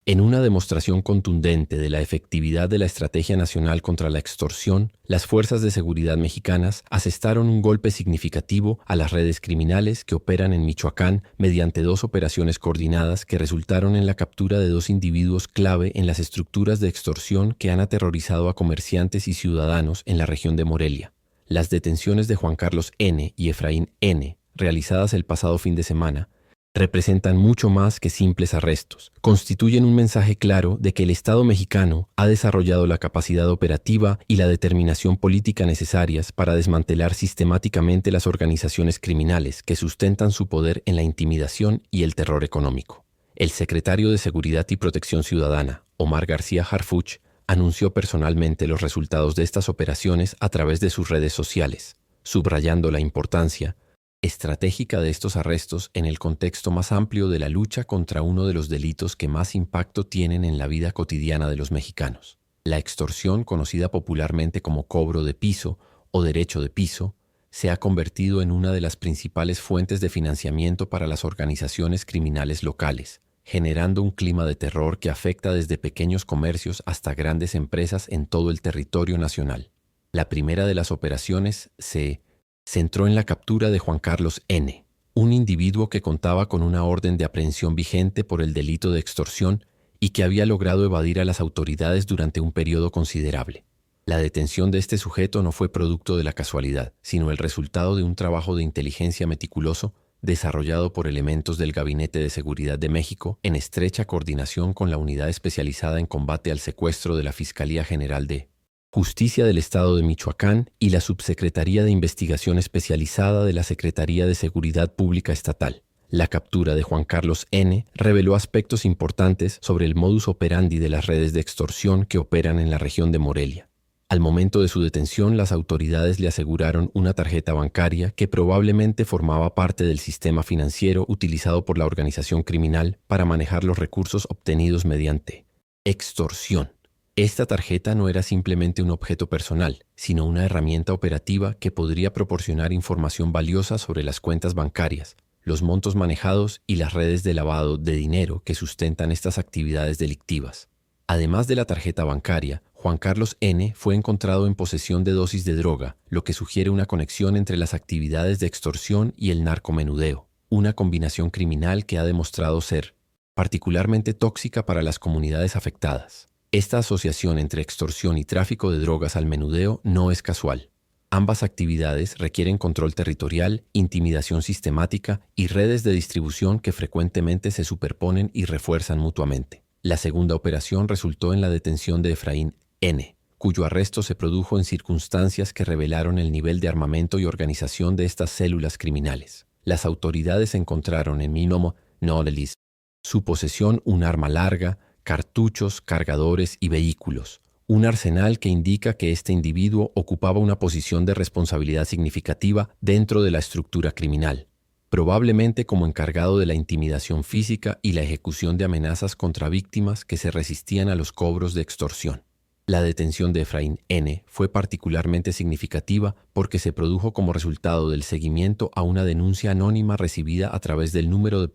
En una demostración contundente de la efectividad de la Estrategia Nacional contra la Extorsión, las fuerzas de seguridad mexicanas asestaron un golpe significativo a las redes criminales que operan en Michoacán mediante 2 operaciones coordinadas que resultaron en la captura de 2 individuos clave en las estructuras de extorsión que han aterrorizado a comerciantes y ciudadanos en la región de Morelia. Las detenciones de Juan Carlos N. y Efraín N., realizadas el pasado fin de semana, representan mucho más que simples arrestos. Constituyen un mensaje claro de que el Estado mexicano ha desarrollado la capacidad operativa y la determinación política necesarias para desmantelar sistemáticamente las organizaciones criminales que sustentan su poder en la intimidación y el terror económico. El secretario de Seguridad y Protección Ciudadana, Omar García Harfuch, anunció personalmente los resultados de estas operaciones a través de sus redes sociales, subrayando la importancia estratégica de estos arrestos en el contexto más amplio de la lucha contra uno de los delitos que más impacto tienen en la vida cotidiana de los mexicanos. La extorsión, conocida popularmente como cobro de piso o derecho de piso, se ha convertido en una de las principales fuentes de financiamiento para las organizaciones criminales locales, generando un clima de terror que afecta desde pequeños comercios hasta grandes empresas en todo el territorio nacional. La primera de las operaciones se centró en la captura de Juan Carlos N., un individuo que contaba con una orden de aprehensión vigente por el delito de extorsión y que había logrado evadir a las autoridades durante un periodo considerable. La detención de este sujeto no fue producto de la casualidad, sino el resultado de un trabajo de inteligencia meticuloso desarrollado por elementos del Gabinete de Seguridad de México en estrecha coordinación con la Unidad Especializada en Combate al Secuestro de la Fiscalía General de Justicia del Estado de Michoacán y la Subsecretaría de Investigación Especializada de la Secretaría de Seguridad Pública Estatal. La captura de Juan Carlos N. reveló aspectos importantes sobre el modus operandi de las redes de extorsión que operan en la región de Morelia. Al momento de su detención, las autoridades le aseguraron una tarjeta bancaria que probablemente formaba parte del sistema financiero utilizado por la organización criminal para manejar los recursos obtenidos mediante extorsión. Esta tarjeta no era simplemente un objeto personal, sino una herramienta operativa que podría proporcionar información valiosa sobre las cuentas bancarias, los montos manejados y las redes de lavado de dinero que sustentan estas actividades delictivas. Además de la tarjeta bancaria, Juan Carlos N. fue encontrado en posesión de dosis de droga, lo que sugiere una conexión entre las actividades de extorsión y el narcomenudeo, una combinación criminal que ha demostrado ser particularmente tóxica para las comunidades afectadas. Esta asociación entre extorsión y tráfico de drogas al menudeo no es casual. Ambas actividades requieren control territorial, intimidación sistemática y redes de distribución que frecuentemente se superponen y refuerzan mutuamente. La segunda operación resultó en la detención de Efraín N., cuyo arresto se produjo en circunstancias que revelaron el nivel de armamento y organización de estas células criminales. Las autoridades encontraron en Minneapolis su posesión un arma larga, cartuchos, cargadores y vehículos, un arsenal que indica que este individuo ocupaba una posición de responsabilidad significativa dentro de la estructura criminal, probablemente como encargado de la intimidación física y la ejecución de amenazas contra víctimas que se resistían a los cobros de extorsión. La detención de Efraín N. fue particularmente significativa porque se produjo como resultado del seguimiento a una denuncia anónima recibida a través del número de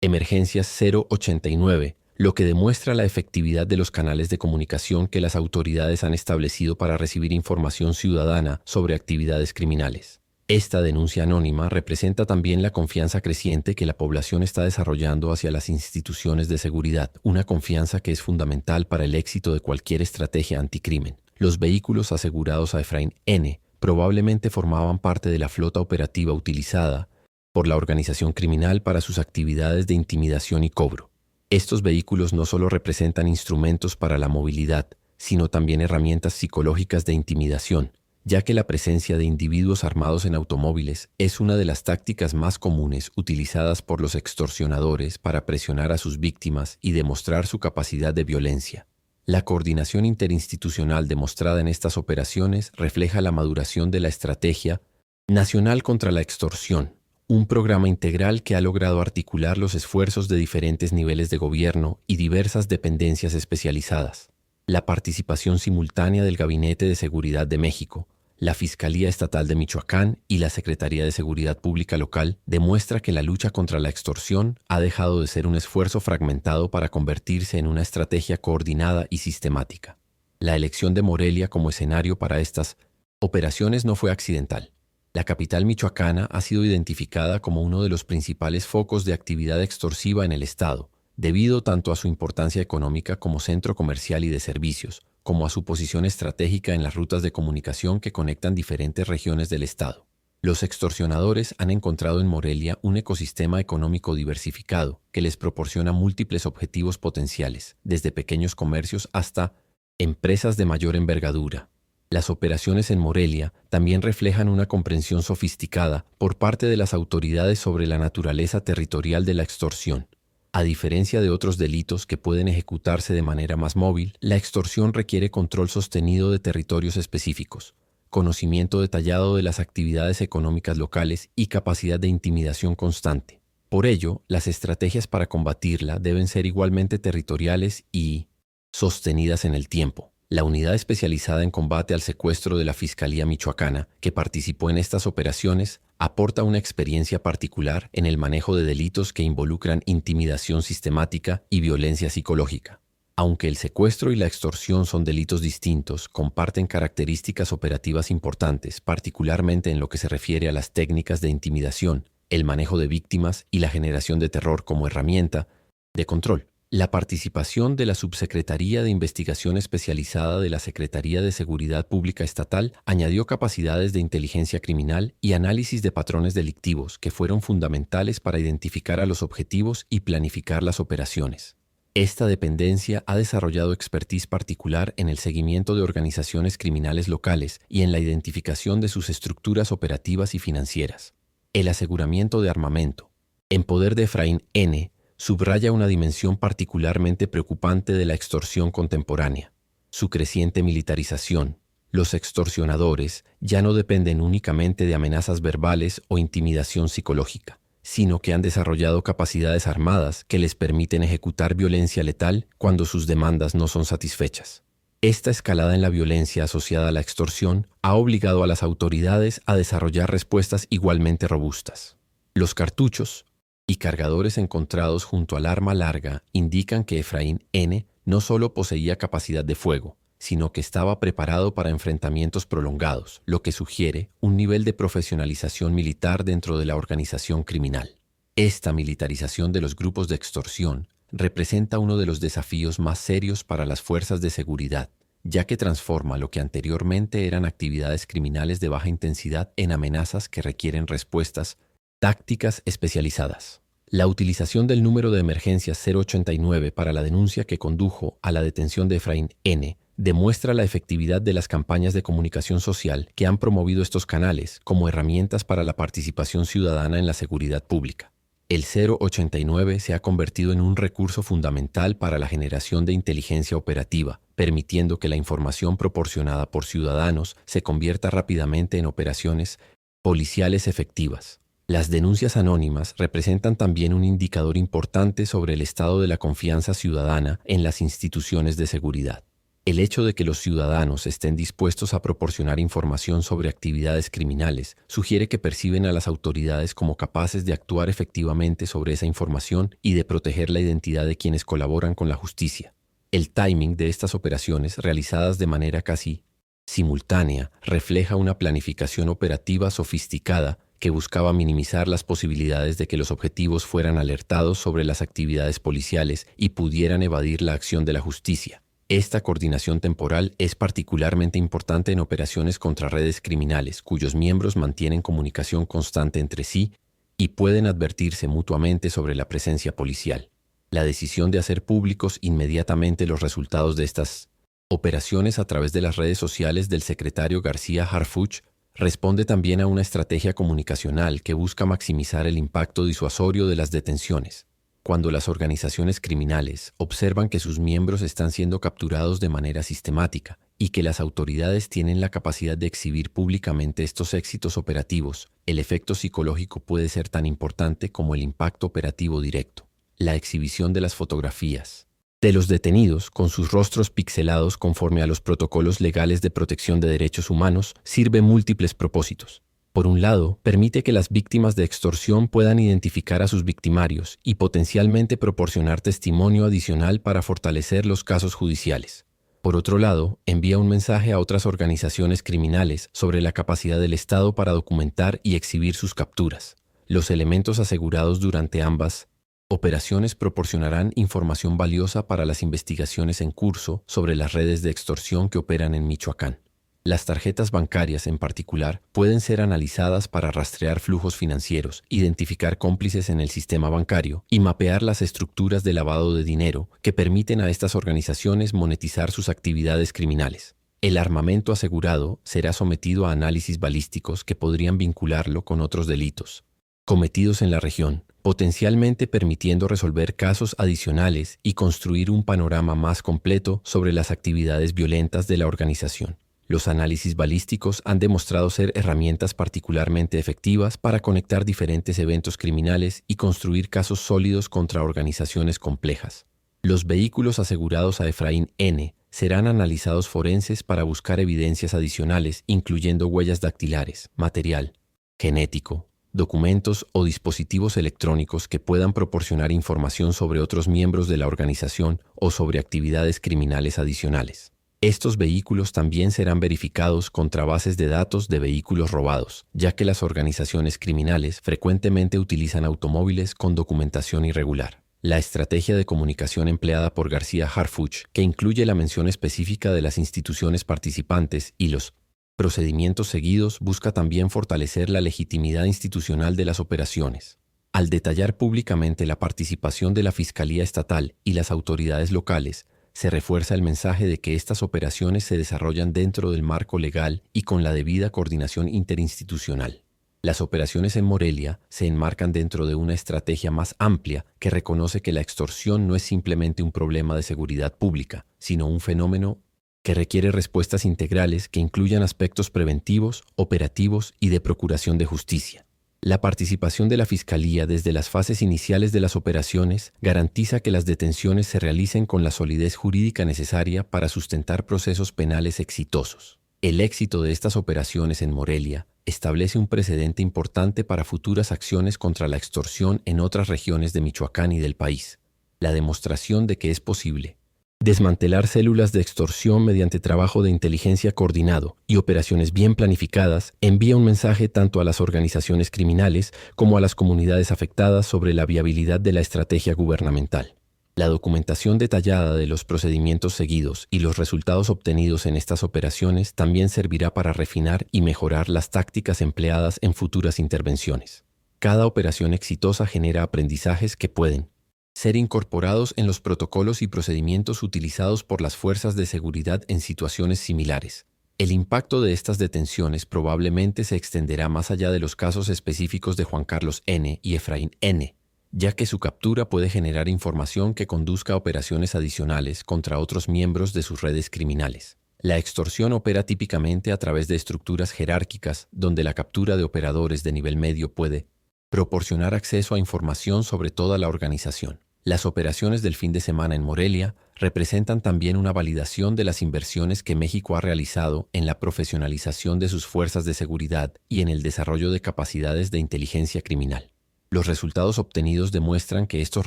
emergencias 089, lo que demuestra la efectividad de los canales de comunicación que las autoridades han establecido para recibir información ciudadana sobre actividades criminales. Esta denuncia anónima representa también la confianza creciente que la población está desarrollando hacia las instituciones de seguridad, una confianza que es fundamental para el éxito de cualquier estrategia anticrimen. Los vehículos asegurados a Efraín N. probablemente formaban parte de la flota operativa utilizada por la organización criminal para sus actividades de intimidación y cobro. Estos vehículos no solo representan instrumentos para la movilidad, sino también herramientas psicológicas de intimidación, ya que la presencia de individuos armados en automóviles es una de las tácticas más comunes utilizadas por los extorsionadores para presionar a sus víctimas y demostrar su capacidad de violencia. La coordinación interinstitucional demostrada en estas operaciones refleja la maduración de la Estrategia Nacional contra la Extorsión, un programa integral que ha logrado articular los esfuerzos de diferentes niveles de gobierno y diversas dependencias especializadas. La participación simultánea del Gabinete de Seguridad de México, La Fiscalía Estatal de Michoacán y la Secretaría de Seguridad Pública Local demuestra que la lucha contra la extorsión ha dejado de ser un esfuerzo fragmentado para convertirse en una estrategia coordinada y sistemática. La elección de Morelia como escenario para estas operaciones no fue accidental. La capital michoacana ha sido identificada como uno de los principales focos de actividad extorsiva en el estado, debido tanto a su importancia económica como centro comercial y de servicios, como a su posición estratégica en las rutas de comunicación que conectan diferentes regiones del estado. Los extorsionadores han encontrado en Morelia un ecosistema económico diversificado que les proporciona múltiples objetivos potenciales, desde pequeños comercios hasta empresas de mayor envergadura. Las operaciones en Morelia también reflejan una comprensión sofisticada por parte de las autoridades sobre la naturaleza territorial de la extorsión. A diferencia de otros delitos que pueden ejecutarse de manera más móvil, la extorsión requiere control sostenido de territorios específicos, conocimiento detallado de las actividades económicas locales y capacidad de intimidación constante. Por ello, las estrategias para combatirla deben ser igualmente territoriales y sostenidas en el tiempo. La unidad especializada en combate al secuestro de la Fiscalía Michoacana, que participó en estas operaciones, aporta una experiencia particular en el manejo de delitos que involucran intimidación sistemática y violencia psicológica. Aunque el secuestro y la extorsión son delitos distintos, comparten características operativas importantes, particularmente en lo que se refiere a las técnicas de intimidación, el manejo de víctimas y la generación de terror como herramienta de control. La participación de la Subsecretaría de Investigación Especializada de la Secretaría de Seguridad Pública Estatal añadió capacidades de inteligencia criminal y análisis de patrones delictivos que fueron fundamentales para identificar a los objetivos y planificar las operaciones. Esta dependencia ha desarrollado expertise particular en el seguimiento de organizaciones criminales locales y en la identificación de sus estructuras operativas y financieras. El aseguramiento de armamento, en poder de Efraín N., subraya una dimensión particularmente preocupante de la extorsión contemporánea: su creciente militarización. Los extorsionadores ya no dependen únicamente de amenazas verbales o intimidación psicológica, sino que han desarrollado capacidades armadas que les permiten ejecutar violencia letal cuando sus demandas no son satisfechas. Esta escalada en la violencia asociada a la extorsión ha obligado a las autoridades a desarrollar respuestas igualmente robustas. Los cartuchos y cargadores encontrados junto al arma larga indican que Efraín N. no solo poseía capacidad de fuego, sino que estaba preparado para enfrentamientos prolongados, lo que sugiere un nivel de profesionalización militar dentro de la organización criminal. Esta militarización de los grupos de extorsión representa uno de los desafíos más serios para las fuerzas de seguridad, ya que transforma lo que anteriormente eran actividades criminales de baja intensidad en amenazas que requieren respuestas tácticas especializadas. La utilización del número de emergencia 089 para la denuncia que condujo a la detención de Efraín N. demuestra la efectividad de las campañas de comunicación social que han promovido estos canales como herramientas para la participación ciudadana en la seguridad pública. El 089 se ha convertido en un recurso fundamental para la generación de inteligencia operativa, permitiendo que la información proporcionada por ciudadanos se convierta rápidamente en operaciones policiales efectivas. Las denuncias anónimas representan también un indicador importante sobre el estado de la confianza ciudadana en las instituciones de seguridad. El hecho de que los ciudadanos estén dispuestos a proporcionar información sobre actividades criminales sugiere que perciben a las autoridades como capaces de actuar efectivamente sobre esa información y de proteger la identidad de quienes colaboran con la justicia. El timing de estas operaciones, realizadas de manera casi simultánea, refleja una planificación operativa sofisticada que buscaba minimizar las posibilidades de que los objetivos fueran alertados sobre las actividades policiales y pudieran evadir la acción de la justicia. Esta coordinación temporal es particularmente importante en operaciones contra redes criminales, cuyos miembros mantienen comunicación constante entre sí y pueden advertirse mutuamente sobre la presencia policial. La decisión de hacer públicos inmediatamente los resultados de estas operaciones a través de las redes sociales del secretario García Harfuch responde también a una estrategia comunicacional que busca maximizar el impacto disuasorio de las detenciones. Cuando las organizaciones criminales observan que sus miembros están siendo capturados de manera sistemática y que las autoridades tienen la capacidad de exhibir públicamente estos éxitos operativos, el efecto psicológico puede ser tan importante como el impacto operativo directo. La exhibición de las fotografías, De los detenidos, con sus rostros pixelados conforme a los protocolos legales de protección de derechos humanos, sirve múltiples propósitos. Por un lado, permite que las víctimas de extorsión puedan identificar a sus victimarios y potencialmente proporcionar testimonio adicional para fortalecer los casos judiciales. Por otro lado, envía un mensaje a otras organizaciones criminales sobre la capacidad del Estado para documentar y exhibir sus capturas. Los elementos asegurados durante ambas operaciones proporcionarán información valiosa para las investigaciones en curso sobre las redes de extorsión que operan en Michoacán. Las tarjetas bancarias, en particular, pueden ser analizadas para rastrear flujos financieros, identificar cómplices en el sistema bancario y mapear las estructuras de lavado de dinero que permiten a estas organizaciones monetizar sus actividades criminales. El armamento asegurado será sometido a análisis balísticos que podrían vincularlo con otros delitos cometidos en la región, potencialmente permitiendo resolver casos adicionales y construir un panorama más completo sobre las actividades violentas de la organización. Los análisis balísticos han demostrado ser herramientas particularmente efectivas para conectar diferentes eventos criminales y construir casos sólidos contra organizaciones complejas. Los vehículos asegurados a Efraín N. serán analizados forenses para buscar evidencias adicionales, incluyendo huellas dactilares, material genético, documentos o dispositivos electrónicos que puedan proporcionar información sobre otros miembros de la organización o sobre actividades criminales adicionales. Estos vehículos también serán verificados contra bases de datos de vehículos robados, ya que las organizaciones criminales frecuentemente utilizan automóviles con documentación irregular. La estrategia de comunicación empleada por García Harfuch, que incluye la mención específica de las instituciones participantes y los procedimientos seguidos, busca también fortalecer la legitimidad institucional de las operaciones. Al detallar públicamente la participación de la Fiscalía Estatal y las autoridades locales, se refuerza el mensaje de que estas operaciones se desarrollan dentro del marco legal y con la debida coordinación interinstitucional. Las operaciones en Morelia se enmarcan dentro de una estrategia más amplia que reconoce que la extorsión no es simplemente un problema de seguridad pública, sino un fenómeno que requiere respuestas integrales que incluyan aspectos preventivos, operativos y de procuración de justicia. La participación de la Fiscalía desde las fases iniciales de las operaciones garantiza que las detenciones se realicen con la solidez jurídica necesaria para sustentar procesos penales exitosos. El éxito de estas operaciones en Morelia establece un precedente importante para futuras acciones contra la extorsión en otras regiones de Michoacán y del país. La demostración de que es posible desmantelar células de extorsión mediante trabajo de inteligencia coordinado y operaciones bien planificadas envía un mensaje tanto a las organizaciones criminales como a las comunidades afectadas sobre la viabilidad de la estrategia gubernamental. La documentación detallada de los procedimientos seguidos y los resultados obtenidos en estas operaciones también servirá para refinar y mejorar las tácticas empleadas en futuras intervenciones. Cada operación exitosa genera aprendizajes que pueden ser incorporados en los protocolos y procedimientos utilizados por las fuerzas de seguridad en situaciones similares. El impacto de estas detenciones probablemente se extenderá más allá de los casos específicos de Juan Carlos N. y Efraín N., ya que su captura puede generar información que conduzca a operaciones adicionales contra otros miembros de sus redes criminales. La extorsión opera típicamente a través de estructuras jerárquicas, donde la captura de operadores de nivel medio puede proporcionar acceso a información sobre toda la organización. Las operaciones del fin de semana en Morelia representan también una validación de las inversiones que México ha realizado en la profesionalización de sus fuerzas de seguridad y en el desarrollo de capacidades de inteligencia criminal. Los resultados obtenidos demuestran que estos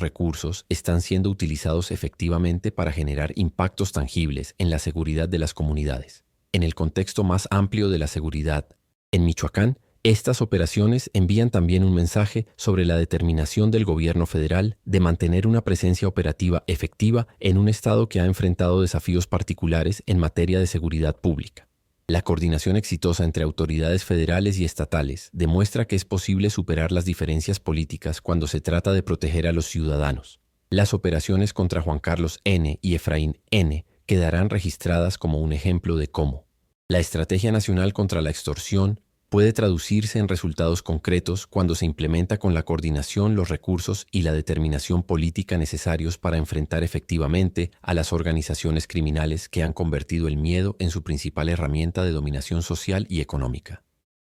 recursos están siendo utilizados efectivamente para generar impactos tangibles en la seguridad de las comunidades. En el contexto más amplio de la seguridad, en Michoacán, estas operaciones envían también un mensaje sobre la determinación del gobierno federal de mantener una presencia operativa efectiva en un estado que ha enfrentado desafíos particulares en materia de seguridad pública. La coordinación exitosa entre autoridades federales y estatales demuestra que es posible superar las diferencias políticas cuando se trata de proteger a los ciudadanos. Las operaciones contra Juan Carlos N. y Efraín N. quedarán registradas como un ejemplo de cómo la Estrategia Nacional contra la Extorsión puede traducirse en resultados concretos cuando se implementa con la coordinación, los recursos y la determinación política necesarios para enfrentar efectivamente a las organizaciones criminales que han convertido el miedo en su principal herramienta de dominación social y económica.